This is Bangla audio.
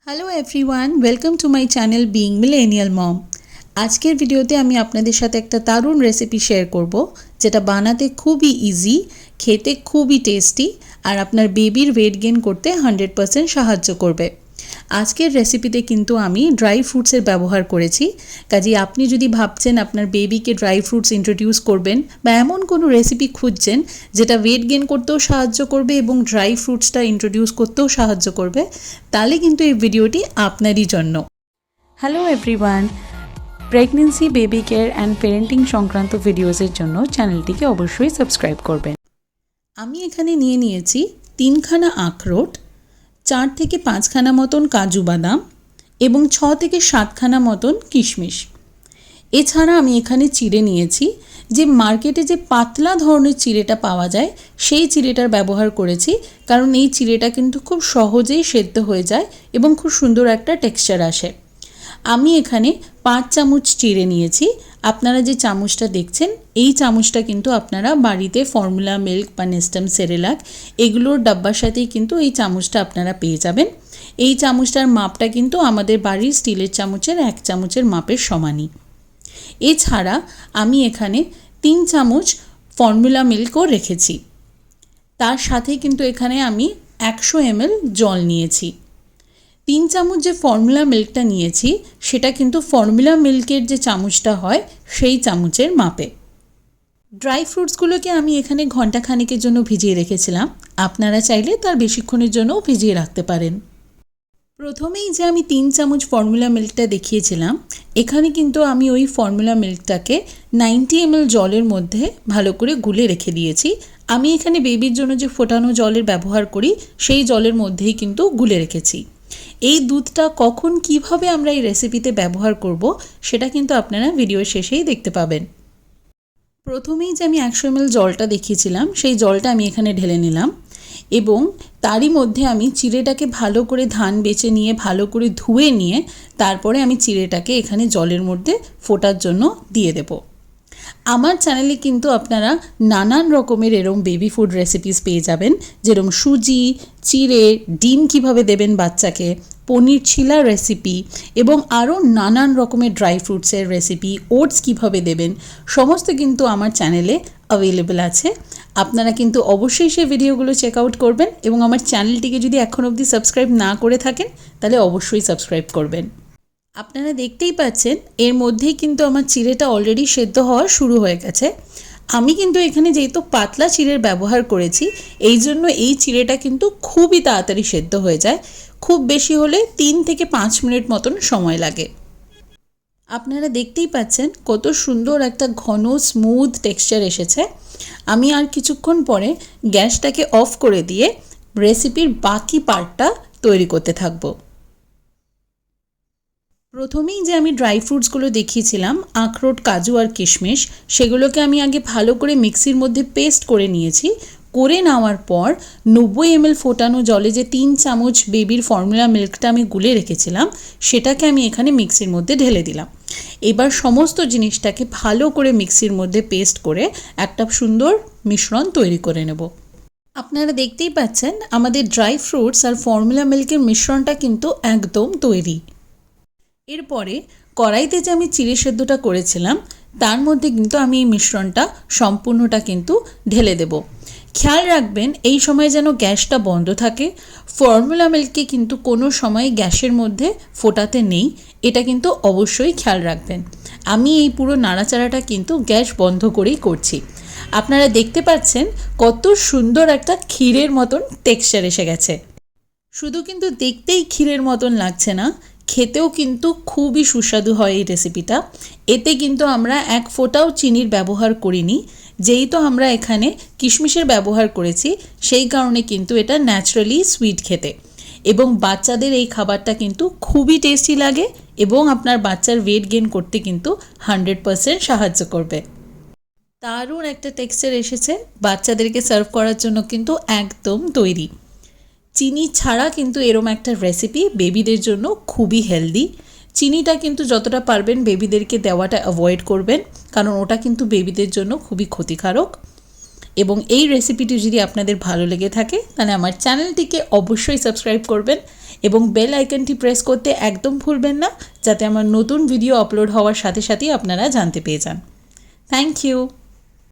Hello everyone, welcome to my channel being millennial mom. আজকের ভিডিওতে আমি আপনাদের সাথে একটা দারুণ রেসিপি শেয়ার করব, যেটা বানাতে খুবই ইজি, খেতে খুবই টেস্টি আর আপনার বেবির ওয়েট গেইন করতে 100% সাহায্য করবে। আজকের রেসিপিতে কিন্তু আমি ড্রাই ফ্রুটসের ব্যবহার করেছি। কাজেই আপনি যদি ভাবছেন আপনার বেবিকে ড্রাই ফ্রুটস ইন্ট্রোডিউস করবেন বা এমন কোনো রেসিপি খুঁজছেন যেটা ওয়েট গেইন করতেও সাহায্য করবে এবং ড্রাই ফ্রুটসটা ইন্ট্রোডিউস করতেও সাহায্য করবে, তাহলে কিন্তু এই ভিডিওটি আপনারই জন্য। Hello everyone, pregnancy, baby care and parenting সংক্রান্ত ভিডিওসের জন্য চ্যানেলটিকে অবশ্যই সাবস্ক্রাইব করবেন। আমি এখানে নিয়েছি 3খানা আখরোট, 4 থেকে 5খানা মতন কাজু বাদাম এবং 6 থেকে 7খানা মতন কিশমিশ। এছাড়া আমি এখানে চিড়ে নিয়েছি, যে মার্কেটে যে পাতলা ধরনের চিড়েটা পাওয়া যায় সেই চিড়েটার ব্যবহার করেছি, কারণ এই চিড়েটা কিন্তু খুব সহজেই সেদ্ধ হয়ে যায় এবং খুব সুন্দর একটা টেক্সচার আসে। আমি এখানে 5 চামচ চিড়ে নিয়েছি। আপনারা যে চামচটা দেখছেন এই চামচটা কিন্তু আপনারা বাড়িতে ফর্মুলা মিল্ক বা নেস্টাম সেরেলাক এগুলোর ডাব্বার সাথেই কিন্তু এই চামচটা আপনারা পেয়ে যাবেন। এই চামচটার মাপটা কিন্তু আমাদের বাড়ির স্টিলের চামচের 1 চামচের মাপের সমানই। এছাড়া আমি এখানে 3 চামচ ফর্মুলা মিল্কও রেখেছি। তার সাথে কিন্তু এখানে আমি 100 ml জল নিয়েছি। 3 চামচ যে ফর্মুলা মিল্কটা নিয়েছি সেটা কিন্তু ফর্মুলা মিল্কের যে চামচটা হয় সেই চামচের মাপে। ড্রাই ফ্রুটসগুলোকে আমি এখানে ঘন্টা খানেকের জন্য ভিজিয়ে রেখেছিলাম। আপনারা চাইলে তার বেশিক্ষণের জন্যও ভিজিয়ে রাখতে পারেন। প্রথমেই যে আমি 3 চামচ ফর্মুলা মিল্কটা দেখিয়েছিলাম, এখানে কিন্তু আমি ওই ফর্মুলা মিল্কটাকে 90 ml জলের মধ্যে ভালো করে গুলে রেখে দিয়েছি। আমি এখানে বেবির জন্য যে ফোটানো জলের ব্যবহার করি সেই জলের মধ্যেই কিন্তু গুলে রেখেছি। এই দুধটা কখন কিভাবে আমরা এই রেসিপিতে ব্যবহার করব সেটা কিন্তু আপনারা ভিডিওর শেষেই দেখতে পাবেন। প্রথমেই যে আমি 100 ml জলটা দেখিয়েছিলাম সেই জলটা আমি এখানে ঢেলে নিলাম এবং তারই মধ্যে আমি চিড়েটাকে ভালো করে ধান বেছে নিয়ে ভালো করে ধুয়ে নিয়ে তারপরে আমি চিড়েটাকে এখানে জলের মধ্যে ফোটার জন্য দিয়ে দেব। আমার চ্যানেলে কিন্তু আপনারা নানান রকমের এরম বেবি ফুড রেসিপিস পেয়ে যাবেন, যেরকম সুজি, চিড়ে, ডিম কিভাবে দেবেন বাচ্চাকে, পনির ছিলা রেসিপি এবং আরও নানান রকমের ড্রাই ফ্রুটসের রেসিপি, ওটস কিভাবে দেবেন, সমস্ত কিন্তু আমার চ্যানেলে অ্যাভেলেবেল আছে। আপনারা কিন্তু অবশ্যই সেই ভিডিওগুলো চেক আউট করবেন এবং আমার চ্যানেলটিকে যদি এখন অবধি সাবস্ক্রাইব না করে থাকেন তাহলে অবশ্যই সাবস্ক্রাইব করবেন। আপনারা দেখতেই পাচ্ছেন এর মধ্যেই কিন্তু আমার চিড়েটা অলরেডি সেদ্ধ হওয়া শুরু হয়ে গেছে। আমি কিন্তু এখানে যেহেতু পাতলা চিড়ের ব্যবহার করেছি এই জন্য এই চিড়েটা কিন্তু খুবই তাড়াতাড়ি সেদ্ধ হয়ে যায়। খুব বেশি হলে 3 থেকে 5 মিনিট মতন সময় লাগে। আপনারা দেখতেই পাচ্ছেন কত সুন্দর একটা ঘন স্মুথ টেক্সচার এসেছে। আমি আর কিছুক্ষণ পরে গ্যাসটাকে অফ করে দিয়ে রেসিপির বাকি পার্টটা তৈরি করতে থাকবো। প্রথমেই যে আমি ড্রাই ফ্রুটসগুলো দেখিয়েছিলাম, আখরোট, কাজু আর কিশমিশ, সেগুলোকে আমি আগে ভালো করে মিক্সির মধ্যে পেস্ট করে নিয়েছি। করে নেওয়ার পর 90 ml ফোটানো জলে যে 3 চামচ বেবির ফর্মুলা মিল্কটা আমি গুলে রেখেছিলাম সেটাকে আমি এখানে মিক্সির মধ্যে ঢেলে দিলাম। এবার সমস্ত জিনিসটাকে ভালো করে মিক্সির মধ্যে পেস্ট করে একটা সুন্দর মিশ্রণ তৈরি করে নেব। আপনারা দেখতেই পাচ্ছেন আমাদের ড্রাই ফ্রুটস আর ফর্মুলা মিল্কের মিশ্রণটা কিন্তু একদম তৈরি। এরপরে কড়াইতে যে আমি চিড়ে সেদ্ধটা করেছিলাম তার মধ্যে কিন্তু আমি এই মিশ্রণটা সম্পূর্ণটা কিন্তু ঢেলে দেব। খেয়াল রাখবেন এই সময় যেন গ্যাসটা বন্ধ থাকে। ফর্মুলা মিল্ককে কিন্তু কোনো সময় গ্যাসের মধ্যে ফোটাতে নেই, এটা কিন্তু অবশ্যই খেয়াল রাখবেন। আমি এই পুরো নাড়াচাড়াটা কিন্তু গ্যাস বন্ধ করেই করছি। আপনারা দেখতে পাচ্ছেন কত সুন্দর একটা ক্ষীরের মতন টেক্সচার এসে গেছে। শুধু কিন্তু দেখতেই ক্ষীরের মতন লাগছে না, খেতেও কিন্তু খুবই সুস্বাদু হয় এই রেসিপিটা। এতে কিন্তু আমরা 1 ফোঁটাও চিনির ব্যবহার করিনি, যেহেতু আমরা এখানে কিশমিশের ব্যবহার করেছি সেই কারণে কিন্তু এটা ন্যাচারালি সুইট খেতে এবং বাচ্চাদের এই খাবারটা কিন্তু খুবই টেস্টি লাগে এবং আপনার বাচ্চার ওয়েট গেইন করতে কিন্তু 100% সাহায্য করবে। দারুণ একটা টেক্সচার এসেছে, বাচ্চাদেরকে সার্ভ করার জন্য কিন্তু একদম তৈরি। চিনি ছাড়া কিন্তু এরম একটা রেসিপি বেবিদের জন্য খুবই হেলদি। চিনিটা কিন্তু যতটা পারবেন বেবিদেরকে দেওয়াটা অ্যাভয়েড করবেন, কারণ ওটা কিন্তু বেবিদের জন্য খুবই ক্ষতিকারক। এবং এই রেসিপিটি যদি আপনাদের ভালো লেগে থাকে তাহলে আমার চ্যানেলটিকে অবশ্যই সাবস্ক্রাইব করবেন এবং বেল আইকনটি প্রেস করতে একদম ভুলবেন না, যাতে আমার নতুন ভিডিও আপলোড হওয়ার সাথে সাথেই আপনারা জানতে পেয়ে যান। Thank you.